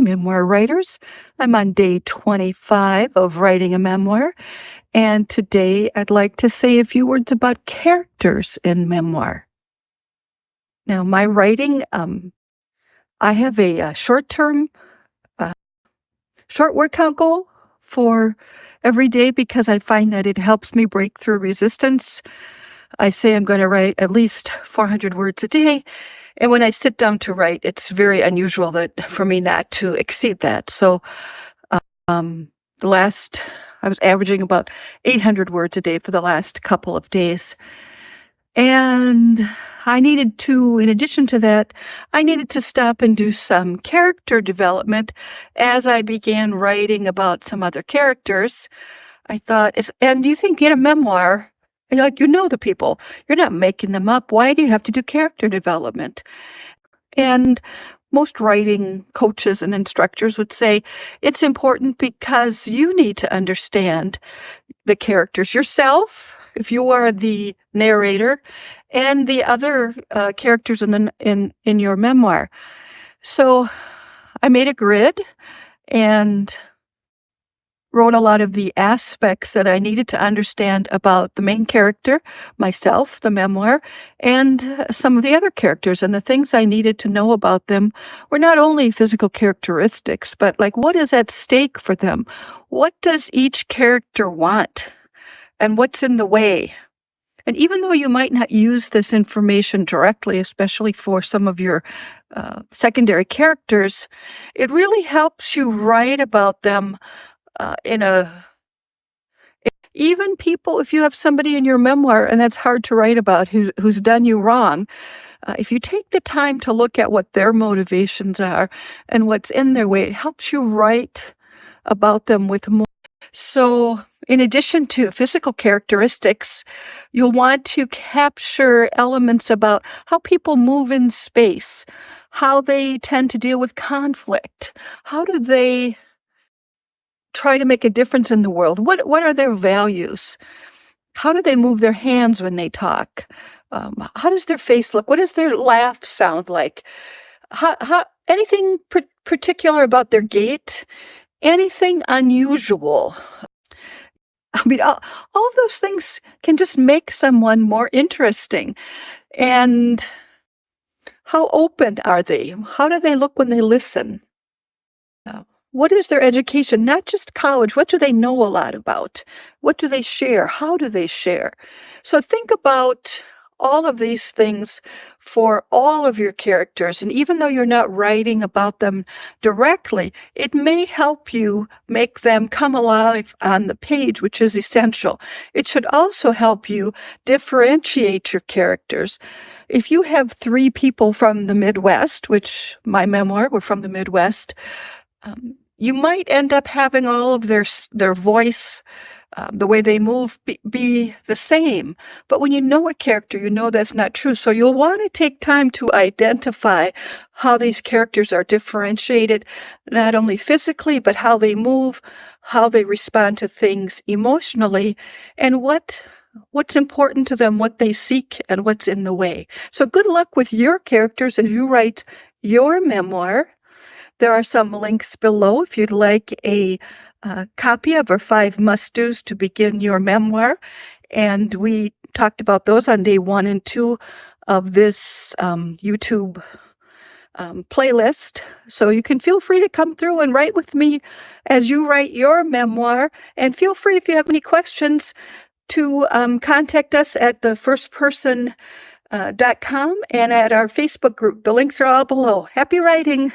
morning, memoir writers. I'm on day 25 of writing a memoir, and today I'd like to say a few words about characters in memoir. Now, my writing, I have a uh, short word count goal for every day because I find that it helps me break through resistance. I say I'm going to write at least 400 words a day. And when I sit down to write, it's very unusual for me not to exceed that. So, um, I was averaging about 800 words a day for the last couple of days. And in addition to that, I needed to stop and do some character development as I began writing about some other characters. I thought, and you think in a memoir, you know the people. You're not making them up. Why do you have to do character development? And most writing coaches and instructors would say it's important because you need to understand the characters yourself, if you are the narrator, and the other characters in your memoir. So I made a grid and wrote a lot of the aspects that I needed to understand about the main character, myself, the memoir, and some of the other characters. And the things I needed to know about them were not only physical characteristics, but like what is at stake for them? What does each character want? And what's in the way? And even though you might not use this information directly, especially for some of your secondary characters, it really helps you write about them even people, if you have somebody in your memoir and that's hard to write about who's done you wrong, if you take the time to look at what their motivations are and what's in their way, it helps you write about them with more. So in addition to physical characteristics, you'll want to capture elements about how people move in space, how they tend to deal with conflict, how do they try to make a difference in the world? What are their values? How do they move their hands when they talk? How does their face look? What does their laugh sound like? Anything particular about their gait? Anything unusual? I mean, all of those things can just make someone more interesting. And how open are they? How do they look when they listen? What is their education? Not just college. What do they know a lot about? What do they share? How do they share? So think about all of these things for all of your characters. And even though you're not writing about them directly, it may help you make them come alive on the page, which is essential. It should also help you differentiate your characters. If you have 3 people from the Midwest, which my memoir were from the Midwest, you might end up having all of their voice, the way they move be the same. But when you know a character, you know that's not true. So you'll want to take time to identify how these characters are differentiated, not only physically, but how they move, how they respond to things emotionally, and what's important to them, what they seek, and what's in the way. So good luck with your characters as you write your memoir. There are some links below if you'd like a copy of our 5 must-dos to begin your memoir. And we talked about those on day 1 and 2 of this YouTube playlist. So you can feel free to come through and write with me as you write your memoir. And feel free, if you have any questions, to contact us at thefirstperson.com and at our Facebook group. The links are all below. Happy writing!